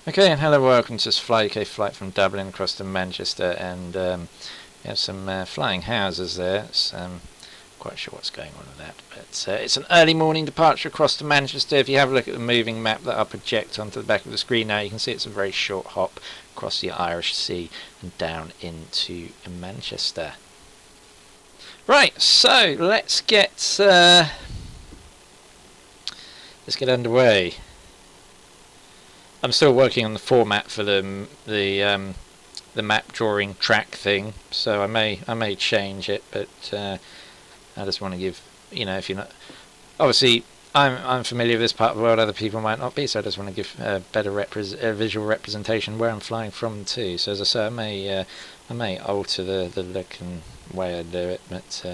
Okay, and hello, welcome to this flight from Dublin across to Manchester, and we have some flying houses there. Quite sure what's going on with that, but it's an early morning departure across to Manchester. If you have a look at the moving map that I'll project onto the back of the screen now, you can see it's a very short hop across the Irish Sea and down into Manchester. Right, so let's get underway. I'm still working on the format for the map drawing track thing, so I may change it, but I just want to give, if you're not, obviously I'm familiar with this part of the world, other people might not be, so I just want to give a better visual representation where I'm flying from too. So as I say, I may alter the look and way I do it, but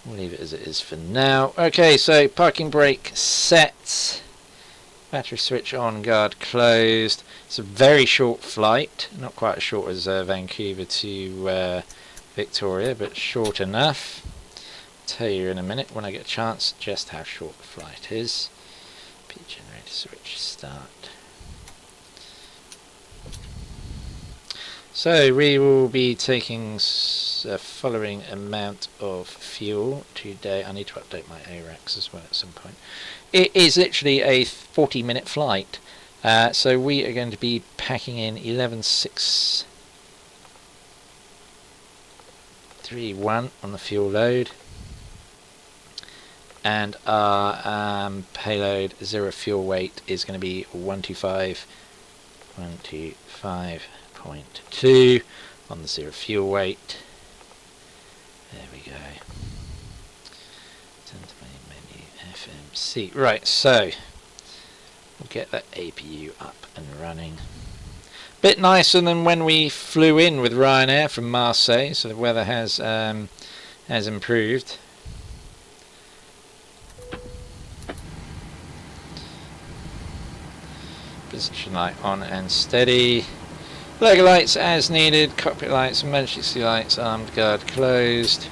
we'll leave it as it is for now. Okay, so parking brake set. Battery switch on, guard closed. It's a very short flight, not quite as short as Vancouver to Victoria, but short enough. I'll tell you in a minute when I get a chance just how short the flight is. P generator switch start. So we will be taking a following amount of fuel today. I need to update my ARACs as well at some point. It is literally a 40-minute flight, so we are going to be packing in 11,631 on the fuel load, and our payload zero fuel weight is going to be 125.2 on the zero fuel weight. There we go. FMC. Right, so we'll get that APU up and running. Bit nicer than when we flew in with Ryanair from Marseille, so the weather has improved. Position light on and steady. Logo lights as needed. Cockpit lights, emergency lights, armed guard closed.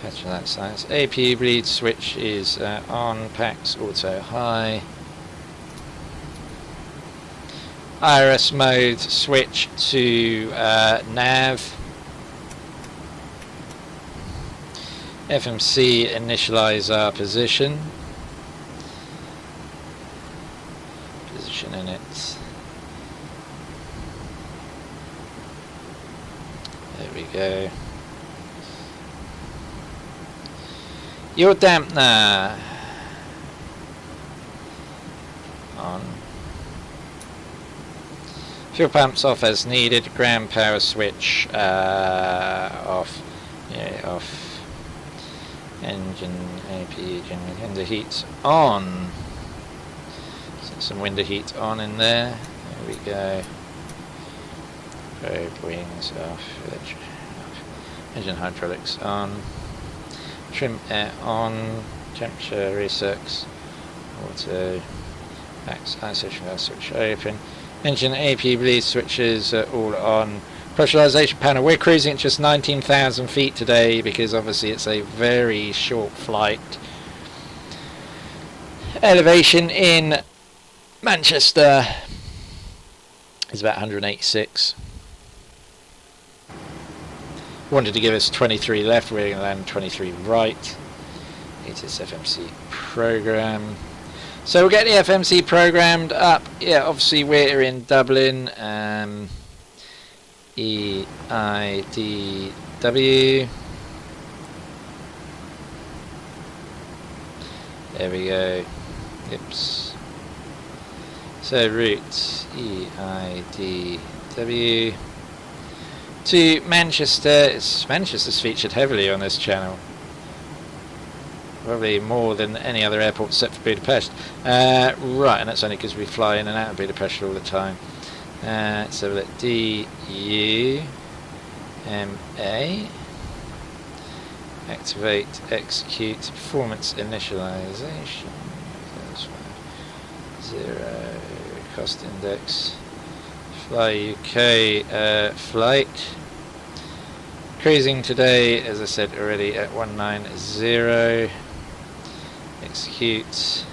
Petrol light signs. APU bleed switch is on. Packs auto high. IRS mode switch to nav. FMC initialize our position. Position in it. There we go. Your dampener on. Fuel pumps off as needed. Ground power switch off. Yeah, off. Engine APU window heat on. So some window heat on in there. There we go. Probe wings off. Engine hydraulics on. Trim air on, temperature resets, auto, max isolation valve switch open, engine AP bleed switches are all on, pressurization panel. We're cruising at just 19,000 feet today because obviously it's a very short flight. Elevation in Manchester is about 186. Wanted to give us 23 left, we're going to land 23 right. It's this FMC program. So we'll get the FMC programmed up. Yeah, obviously we're in Dublin. EIDW. There we go. Oops. So route EIDW. To Manchester. Manchester's featured heavily on this channel, probably more than any other airport except for Budapest. Right, and that's only because we fly in and out of Budapest all the time. So let DUMA activate, execute, performance initialization. 0 cost index. Fly UK flight. Cruising today, as I said already, at 190. Execute.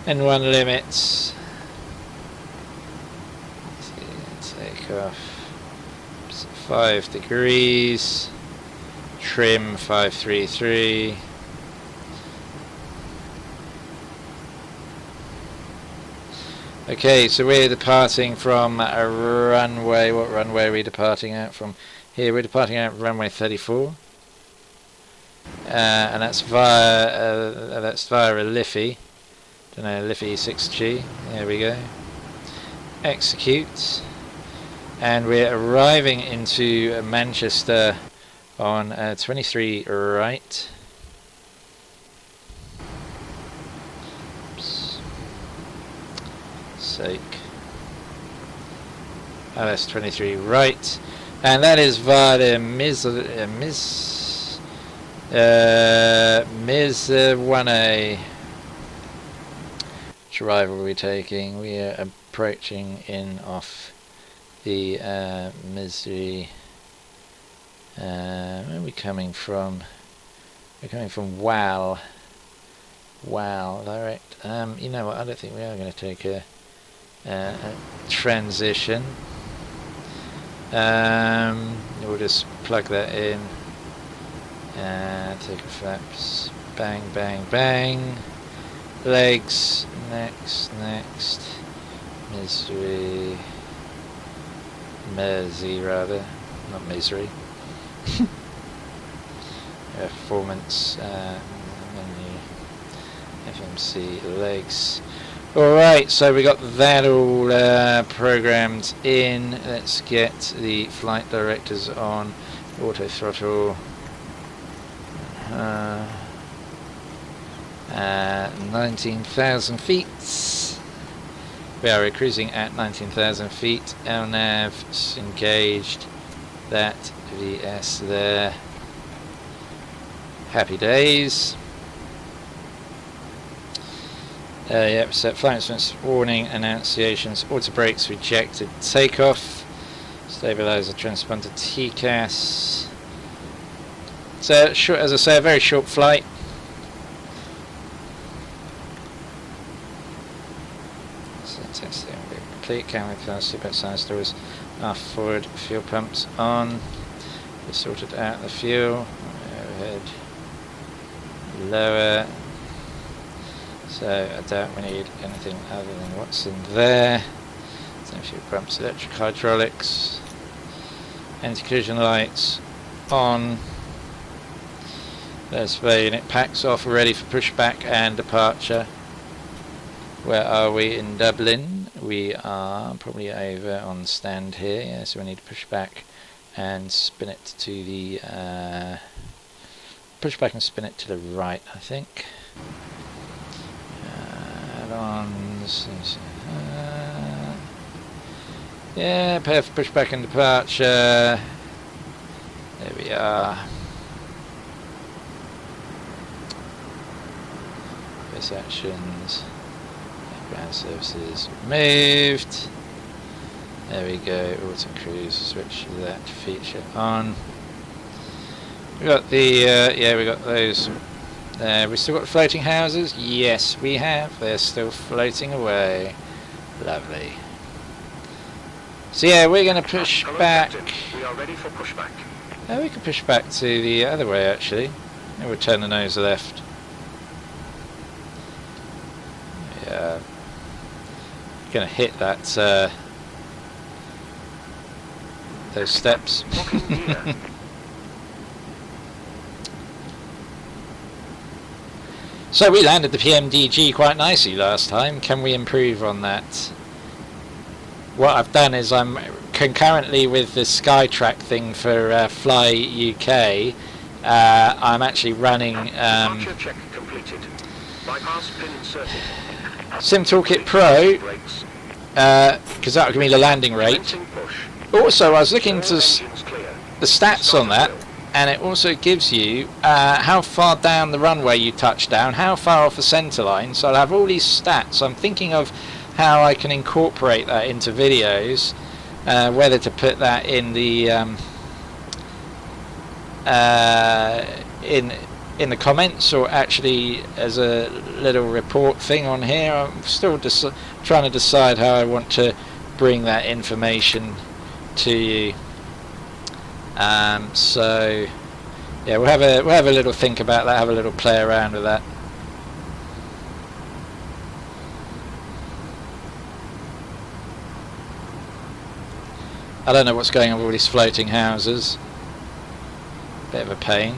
N1 limits. Takeoff 5 degrees. Trim 533. Okay, so we're departing from a runway. What runway are we departing out from? Here we're departing out runway 34. And that's via a Liffey. Don't know, Liffey 6G. There we go. Execute. And we're arriving into Manchester on 23 right. Oops. Sake. Oh, that's 23 right. And that is via the Miz 1A. Which arrival are we taking? We are approaching in off the Misery. Where are we coming from? We're coming from Wal direct. You know what? I don't think we are going to take a transition. We'll just plug that in. Take a flaps. Bang, bang, bang. Legs. Next. Mersey rather, not misery. Performance menu, FMC legs. Alright, so we got that all programmed in. Let's get the flight directors on. Auto throttle. 19,000 feet. We are cruising at 19,000 feet. LNAV's engaged. That VS there. Happy days. Yep, set flight instruments, warning, annunciations, auto brakes rejected, takeoff, stabilizer, transponder, TCAS. So, short, as I say, a very short flight. So, testing complete, camera class, seatbelt side doors, aft forward, fuel pumps on. We sorted out the fuel, overhead, lower. So I doubt we need anything other than what's in there. So fuel pumps, electric hydraulics, anti-collision lights on. There's the unit packs off, ready for pushback and departure. Where are we in Dublin? We are probably over on stand here, yeah, so we need to push back and spin it to the right, I think. Add-ons, yeah, perfect, pushback and departure. There we are. Base actions. Ground services moved. There we go. Auto cruise. Switch that feature on. We got the yeah, we got those. We still got the floating houses. Yes, we have. They're still floating away. Lovely. So yeah, we're going to push back. We are ready for pushback. We can push back to the other way actually. And we'll turn the nose left. Yeah. Gonna hit that those steps. So we landed the PMDG quite nicely last time. Can we improve on that? What I've done is I'm concurrently with the Skytrack thing for Fly UK. I'm actually running check completed. Bypass pin inserted. Sim Toolkit Pro, because that will give me the landing rate. Also, I was looking to the stats on that, and it also gives you how far down the runway you touch down, how far off the centre line. So I'll have all these stats. I'm thinking of how I can incorporate that into videos, whether to put that in the in the comments or actually as a little report thing on here. I'm still just trying to decide how I want to bring that information to you. So yeah, we'll have a little think about that, have a little play around with that. I don't know what's going on with all these floating houses. Bit of a pain.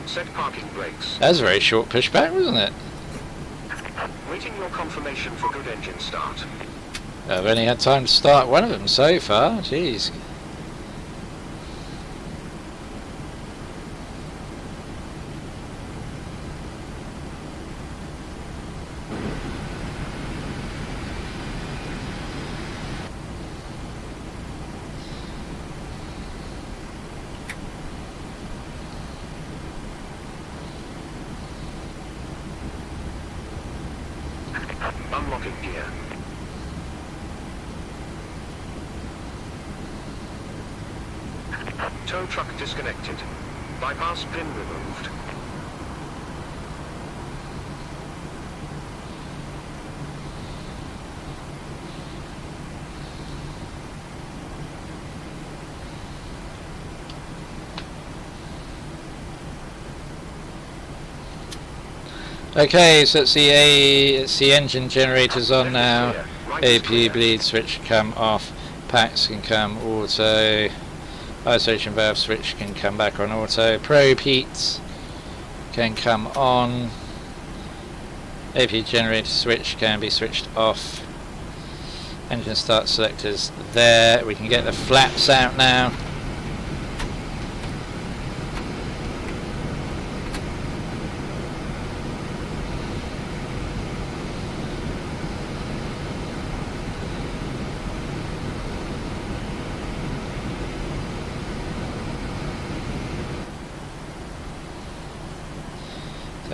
Set parking brakes. That was a very short pushback, wasn't it? Waiting your confirmation for good engine start. I've only had time to start one of them so far. Jeez. Unlocking gear. Tow truck disconnected. Bypass pin removed. Okay, so it's the engine generators on now. APU bleed switch come off. Packs can come auto. Isolation valve switch can come back on auto. Probe heats can come on. APU generator switch can be switched off. Engine start selectors there. We can get the flaps out now.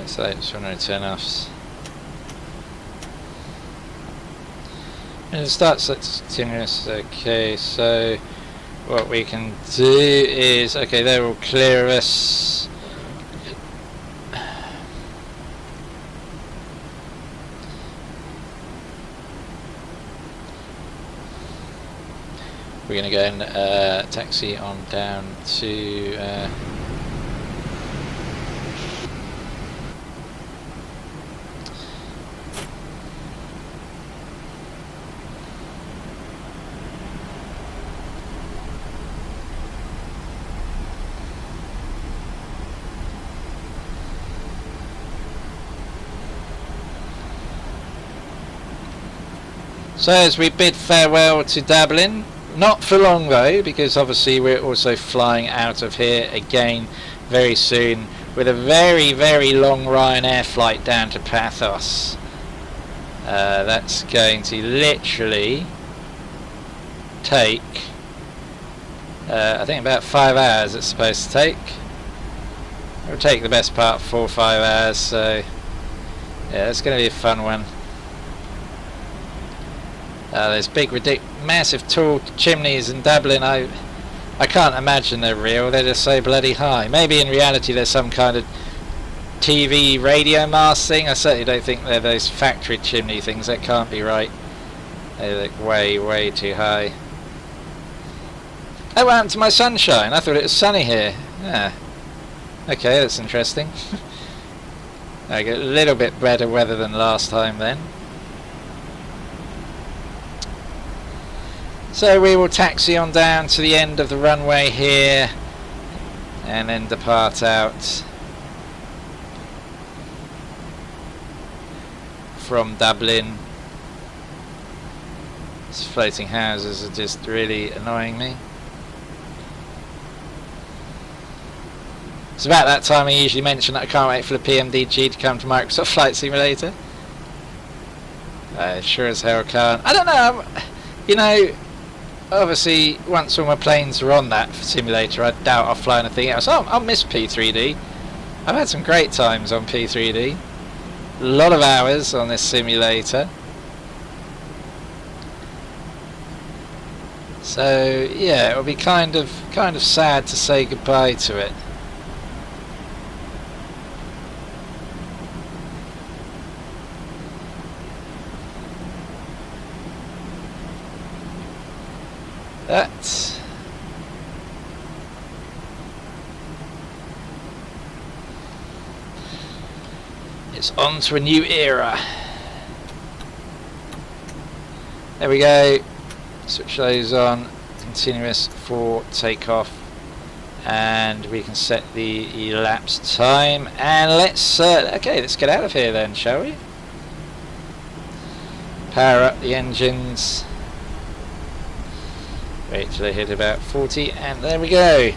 So it's one of the turn-offs. And it starts at continuous. Okay, so what we can do is, okay, they're all clear of us. We're going to go and taxi on down to so as we bid farewell to Dublin, not for long though, because obviously we're also flying out of here again very soon with a very, very long Ryanair flight down to Pathos. That's going to literally take, I think about 5 hours it's supposed to take. It'll take the best part 4 or 5 hours, so yeah, it's going to be a fun one. There's big, massive, tall chimneys in Dublin. I can't imagine they're real. They're just so bloody high. Maybe in reality there's some kind of TV radio mast thing. I certainly don't think they're those factory chimney things. That can't be right. They look way, way too high. Oh, what happened to my sunshine? I thought it was sunny here. Yeah. Okay, that's interesting. I get a little bit better weather than last time then. So we will taxi on down to the end of the runway here and then depart out from Dublin. These floating houses are just really annoying me. It's about that time I usually mention that I can't wait for the PMDG to come to Microsoft Flight Simulator. Sure as hell can't. I don't know, you know, obviously once all my planes are on that simulator I doubt I'll fly anything else. I'll miss P3D. I've had some great times on P3D. A lot of hours on this simulator. So yeah, it'll be kind of sad to say goodbye to it. That's... It's on to a new era. There we go. Switch those on. Continuous for takeoff. And we can set the elapsed time. And let's... okay, let's get out of here then, shall we? Power up the engines. Wait till they hit about 40. And there we go.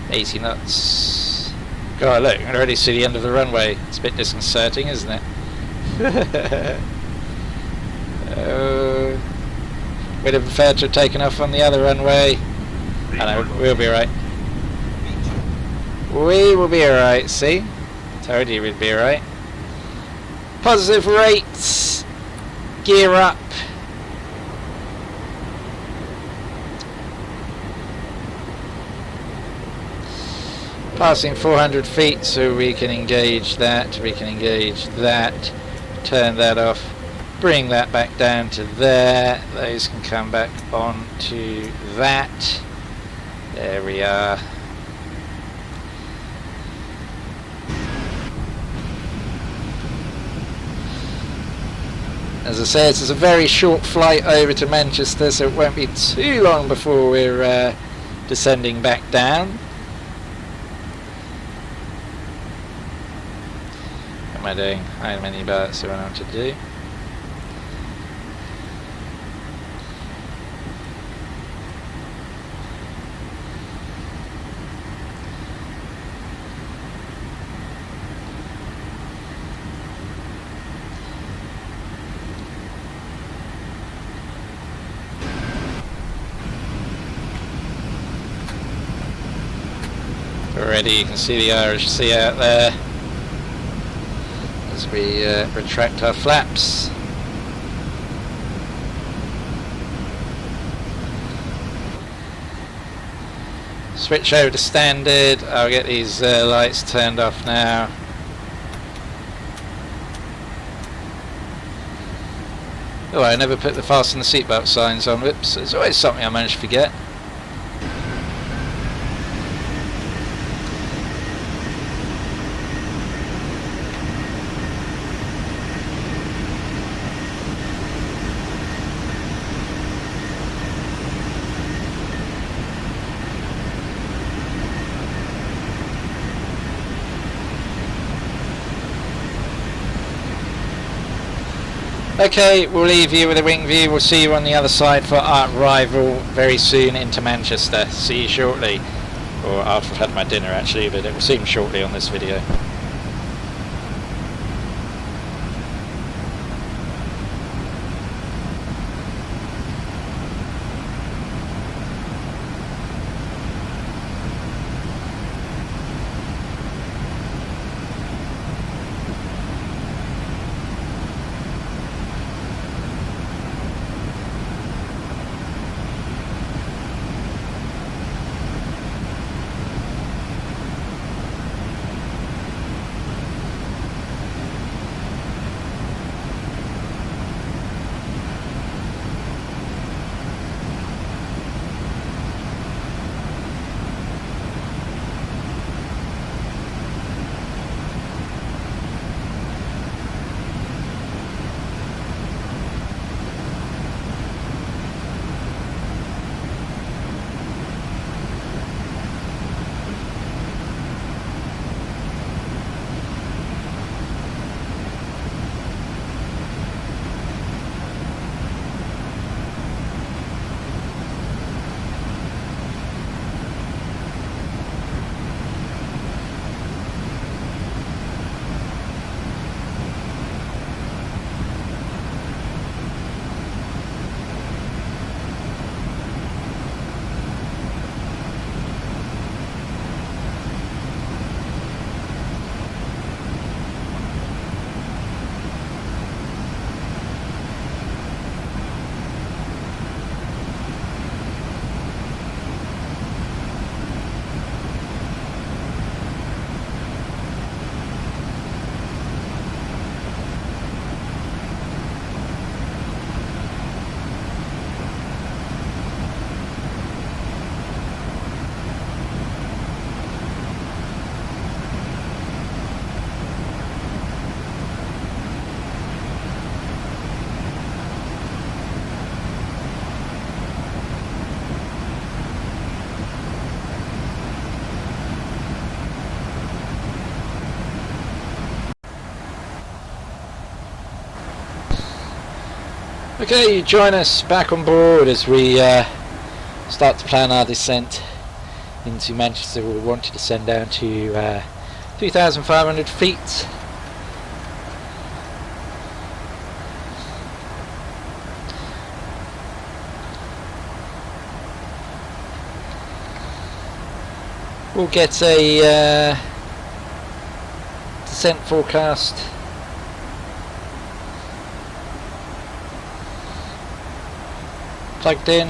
$80 knots. God, look, I can already see the end of the runway. It's a bit disconcerting, isn't it? We'd have preferred to have taken off on the other runway. I know, we'll be alright. We will be alright, see? Told you we'd be alright. Positive rates! Gear up! Passing 400 feet, so we can engage that, we can engage that, turn that off, bring that back down to there, those can come back on to that, there we are. As I said, it's a very short flight over to Manchester, so it won't be too long before we're descending back down. What am I doing? How many bars do I want to do? Already you can see the Irish Sea out there as we retract our flaps. Switch over to standard. I'll get these lights turned off now. Oh, I never put the fasten the seatbelt signs on. Whoops, there's always something I manage to forget. Okay, we'll leave you with a wing view. We'll see you on the other side for our arrival very soon into Manchester. See you shortly. Or after I've had my dinner actually, but it will seem shortly on this video. Okay, you join us back on board as we start to plan our descent into Manchester. We want to descend down to 3,500 feet. We'll get a descent forecast plugged in.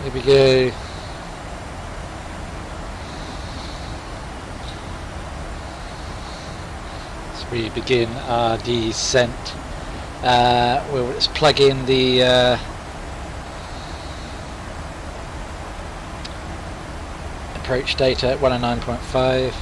Here we go. As we begin our descent, we'll just plug in the approach data at 109.5.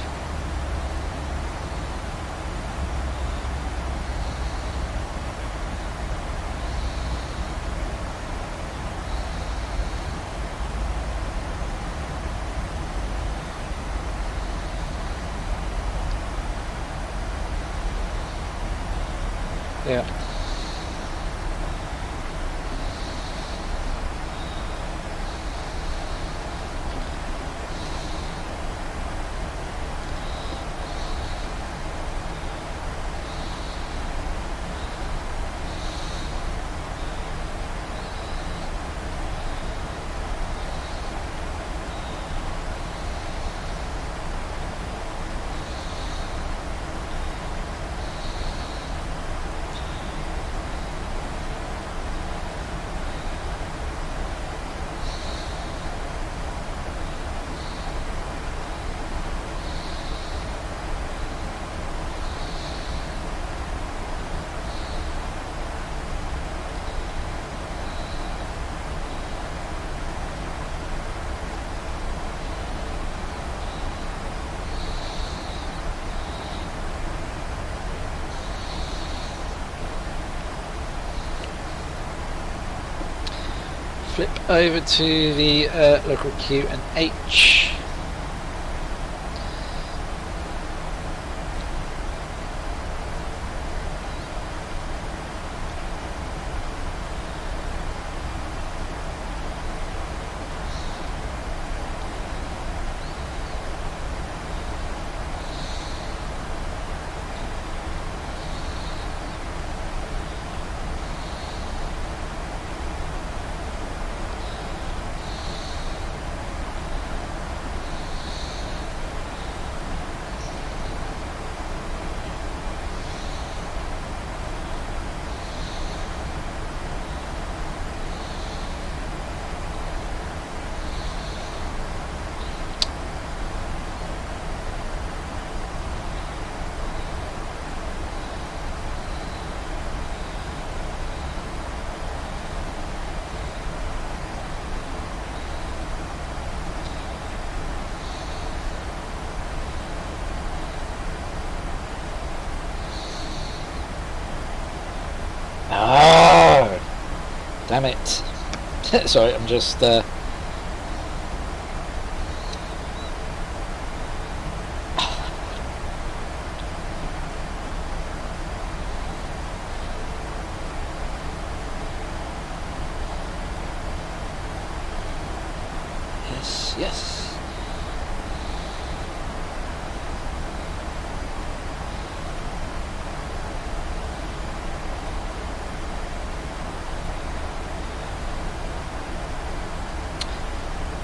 Yeah. Flip over to the local Q and H. Oh, damn it. Sorry, I'm just yes, yes.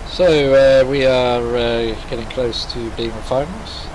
So we are getting close to being on finals.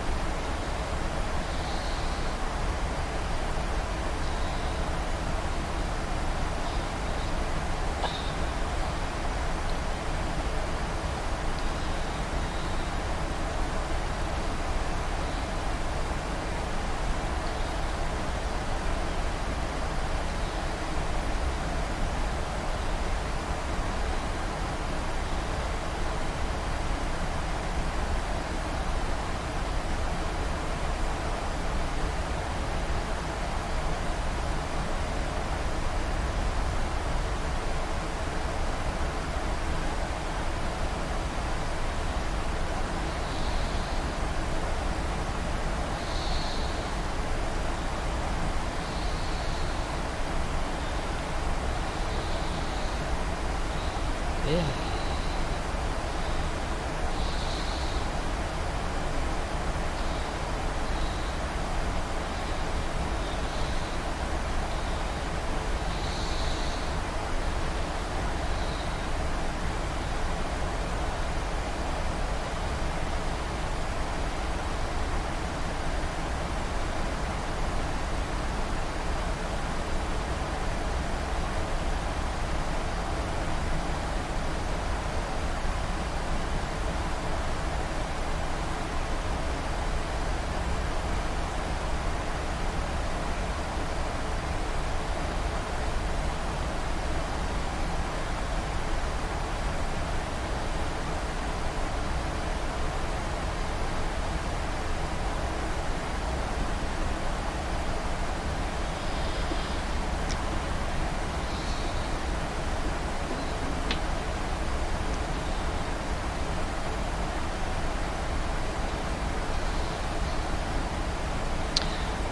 Yeah.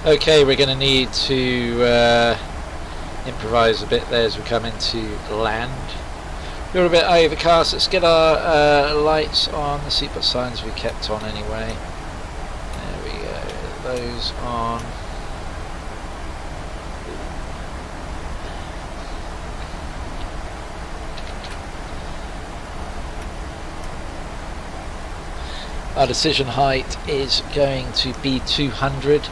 Okay, we're going to need to improvise a bit there as we come into land. A little bit overcast. Let's get our lights on. The seatbelt signs we kept on anyway. There we go. Those on. Our decision height is going to be 200.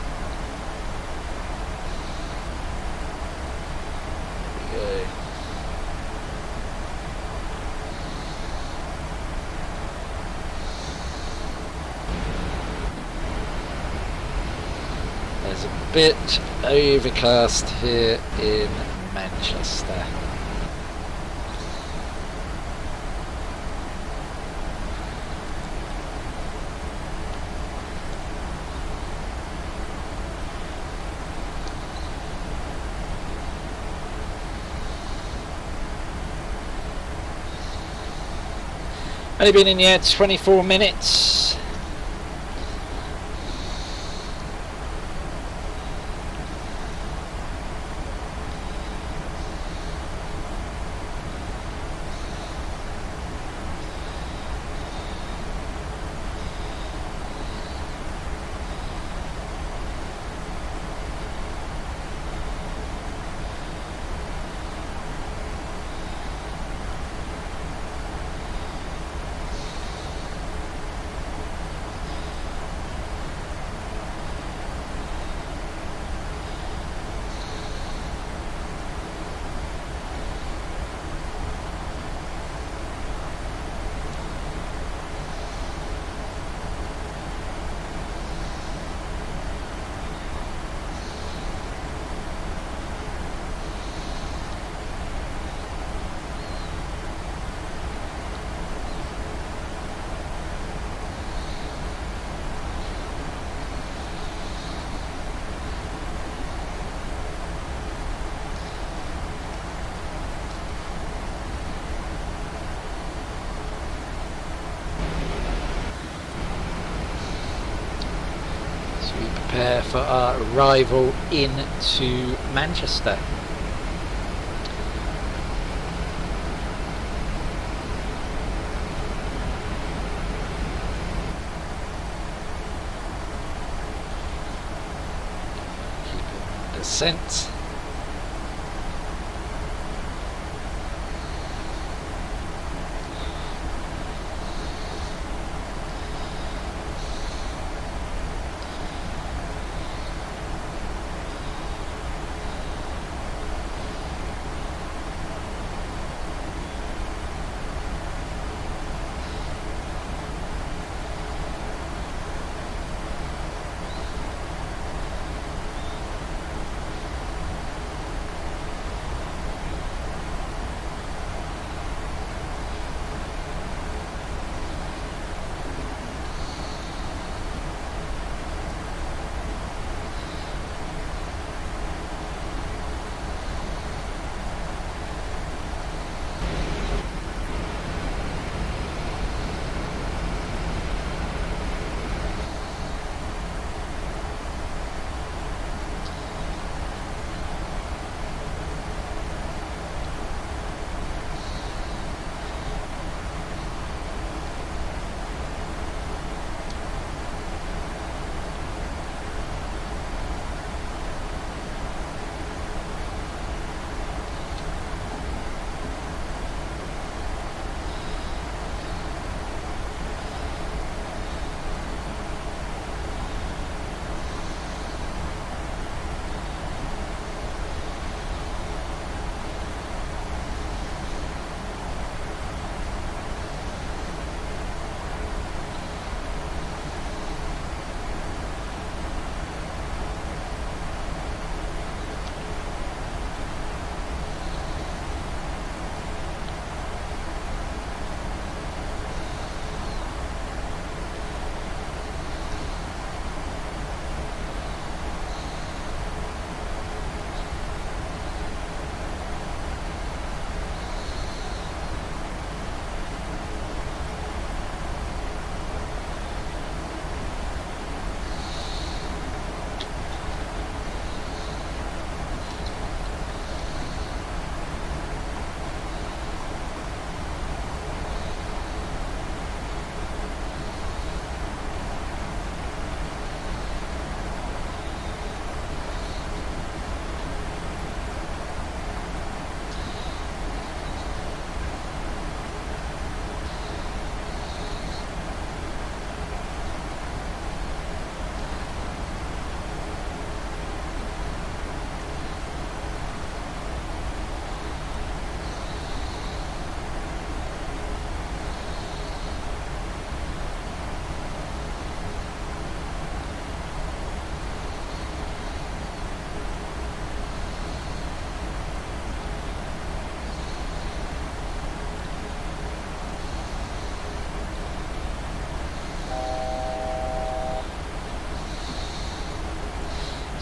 Bit overcast here in Manchester. Only been in the air 24 minutes. Prepare for our arrival into Manchester. Keeping descent.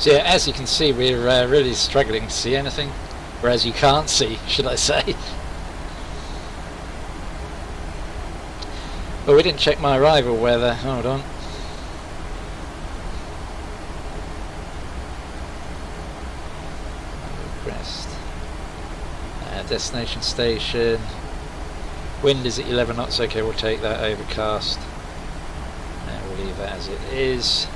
So yeah, as you can see, we're really struggling to see anything, whereas you can't see, should I say. Oh, we didn't check my arrival weather. Hold on. Request. Destination station. Wind is at 11 knots. Okay, we'll take that. Overcast. And we'll leave that as it is.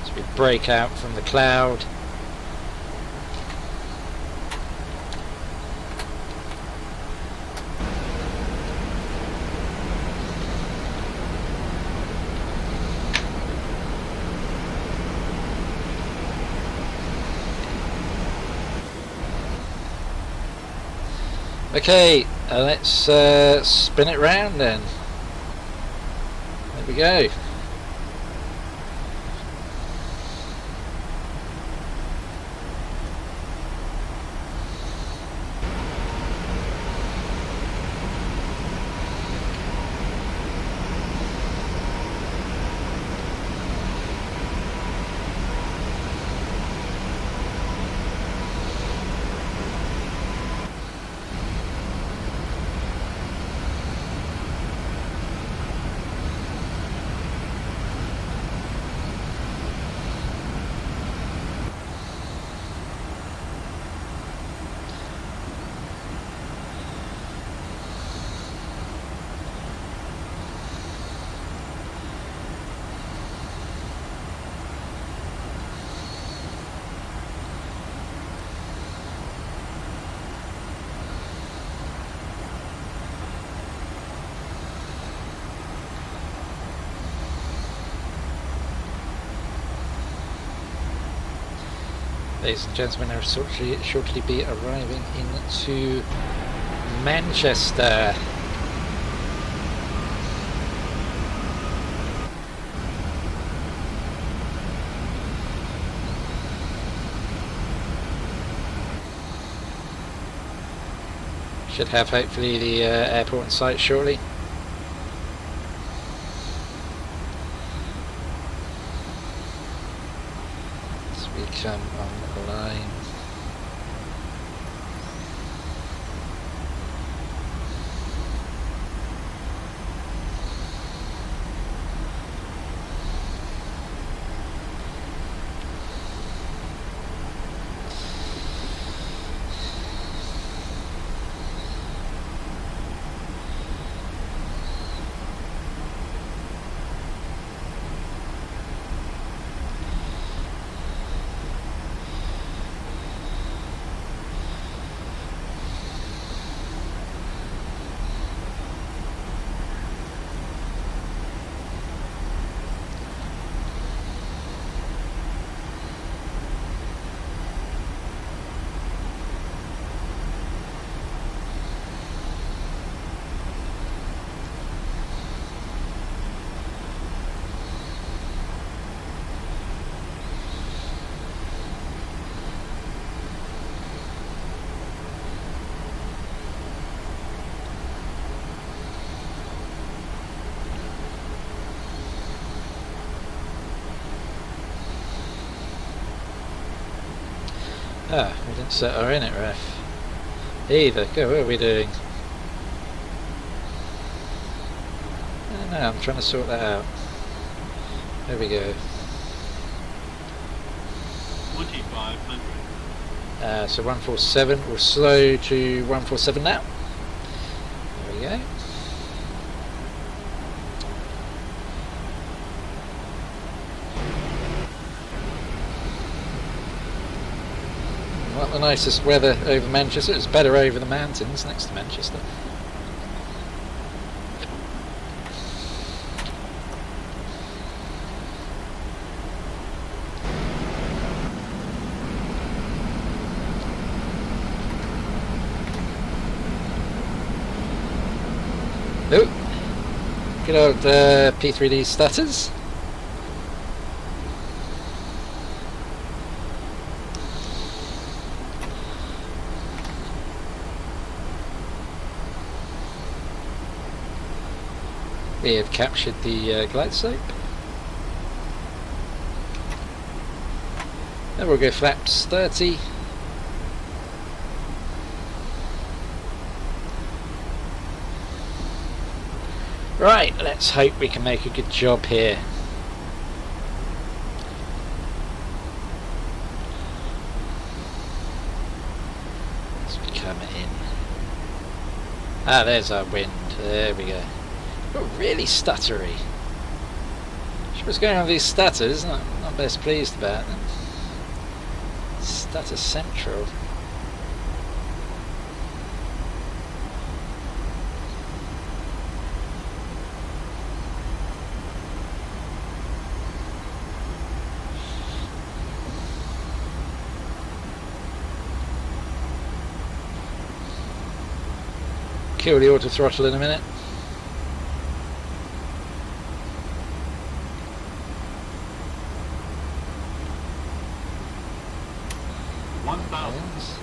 So we break out from the cloud. Okay, let's spin it round then. There we go. Ladies and gentlemen, I will shortly be arriving into Manchester. Should have hopefully the airport in sight shortly. As we come on the line. Ah, we didn't set our init ref either. Go, what are we doing? I don't know, I'm trying to sort that out. There we go. 2500. So 147, we'll slow to 147 now. There we go. Not the nicest weather over Manchester. It's better over the mountains next to Manchester. Oh, good old P3D stutters. We have captured the glide slope. Then we'll go flaps 30. Right, let's hope we can make a good job here. As we come in. Ah, there's our wind. There we go. Oh, really stuttery. What's going on with these stutters? Not best pleased about them. Stutter central. Kill the auto throttle in a minute. Yes.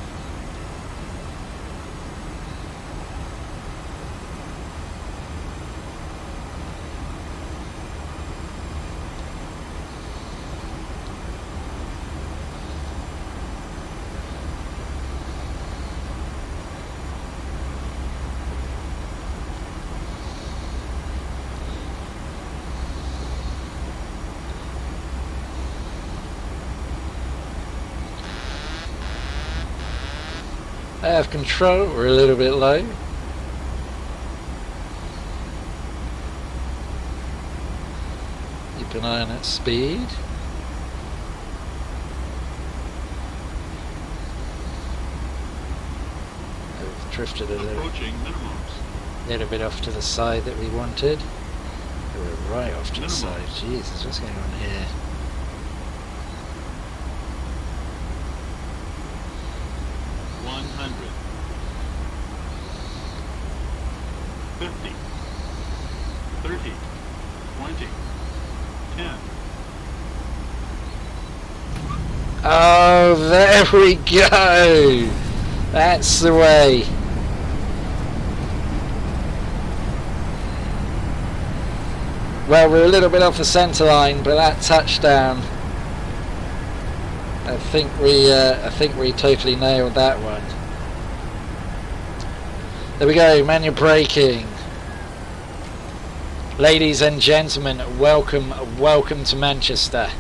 I have control, we're a little bit low. Keep an eye on that speed. I've drifted a little bit off to the side that we wanted. We're right off to the side. Jesus, what's going on here? Oh, there we go! That's the way. Well, we're a little bit off the centre line, but that touchdown, I think we totally nailed that one. There we go, manual braking. Ladies and gentlemen, welcome to Manchester.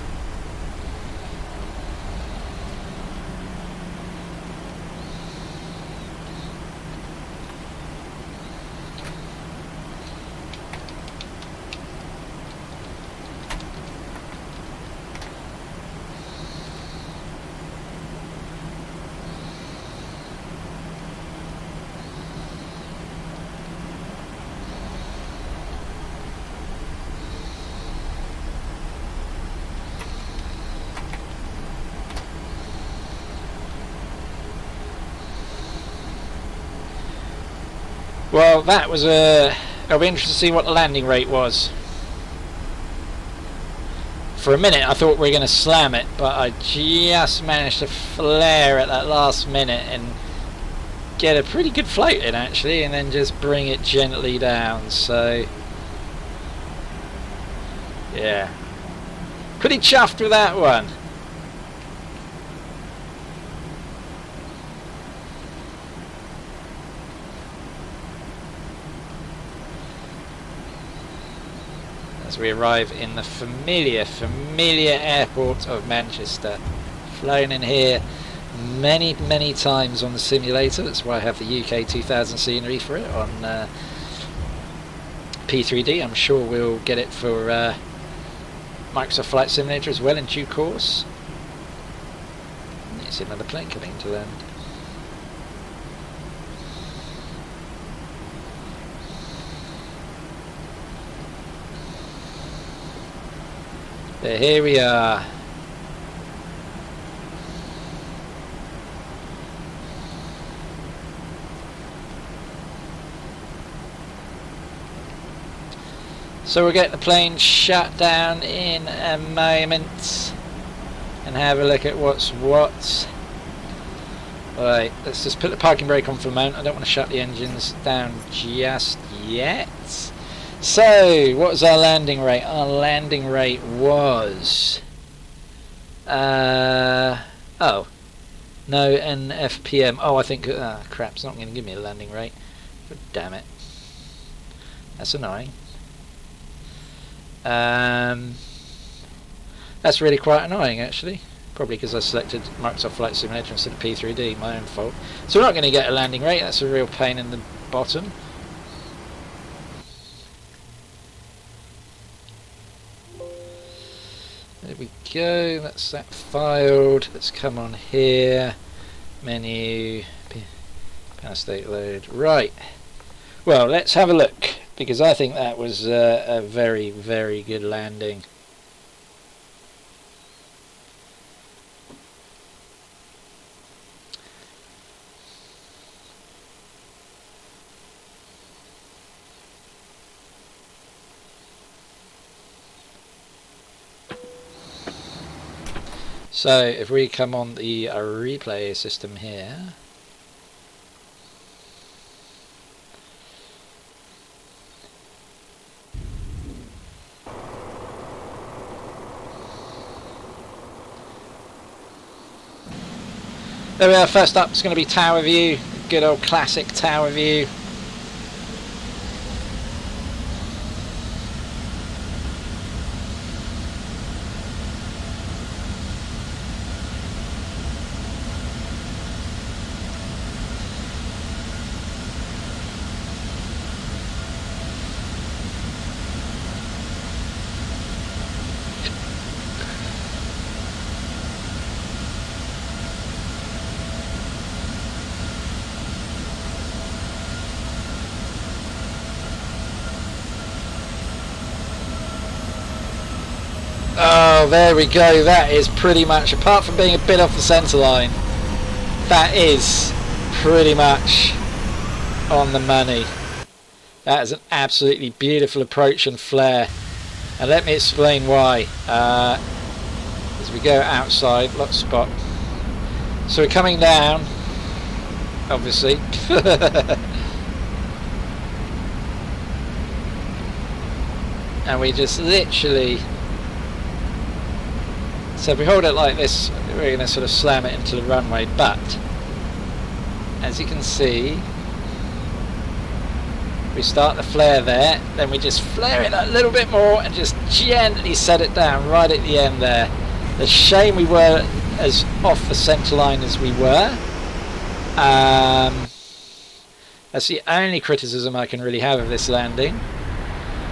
Well, that was I'll be interested to see what the landing rate was. For a minute I thought we were going to slam it, but I just managed to flare at that last minute and get a pretty good float in actually, and then just bring it gently down. So yeah, pretty chuffed with that one. As we arrive in the familiar airport of Manchester. Flown in here many times on the simulator. That's why I have the UK 2000 scenery for it on P3D. I'm sure we'll get it for Microsoft Flight Simulator as well in due course. There's another plane coming to land. Here we are. So we'll get the plane shut down in a moment and have a look at what's what. Alright, let's just put the parking brake on for a moment. I don't want to shut the engines down just yet. So, what was our landing rate? Our landing rate was Oh. No NFPM. Oh, I think... crap, it's not going to give me a landing rate. But damn it. That's annoying. That's really quite annoying, actually. Probably because I selected Microsoft Flight Simulator instead of P3D, my own fault. So we're not going to get a landing rate. That's a real pain in the bottom. There we go. That's that filed. Let's come on here. Menu. Power state load. Right. Well, let's have a look, because I think that was a very, very good landing. So if we come on the replay system here, there we are. First up is going to be tower view, good old classic tower view. Oh, there we go. That is pretty much, apart from being a bit off the centre line, that is pretty much on the money. That is an absolutely beautiful approach and flare. And let me explain why. As we go outside, lock spot. So we're coming down, obviously. And we just literally... So if we hold it like this, we're going to sort of slam it into the runway, but as you can see, we start the flare there, then we just flare it a little bit more and just gently set it down right at the end there. It's a shame we were as off the centre line as we were. That's the only criticism I can really have of this landing.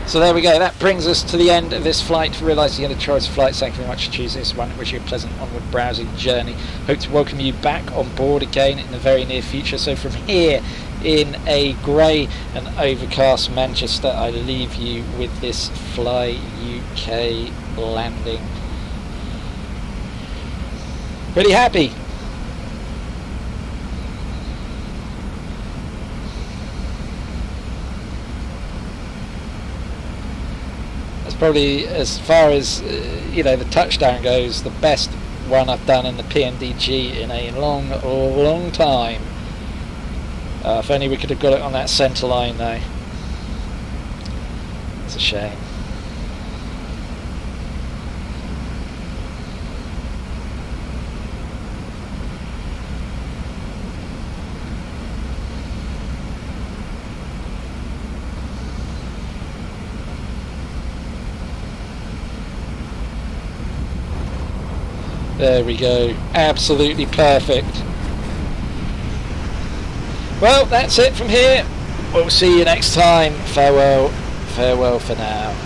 So there we go, that brings us to the end of this flight. Realise the end of Choice flight. Thank you very much for choosing this one. Wish you a pleasant onward browsing journey. Hope to welcome you back on board again in the very near future. So from here in a grey and overcast Manchester, I leave you with this Fly UK landing. Pretty happy. Probably, as far as you know, the touchdown goes, the best one I've done in the PNDG in a long time. If only we could have got it on that centre line though. It's a shame. There we go, absolutely perfect. Well, that's it from here. We'll see you next time. Farewell, farewell for now.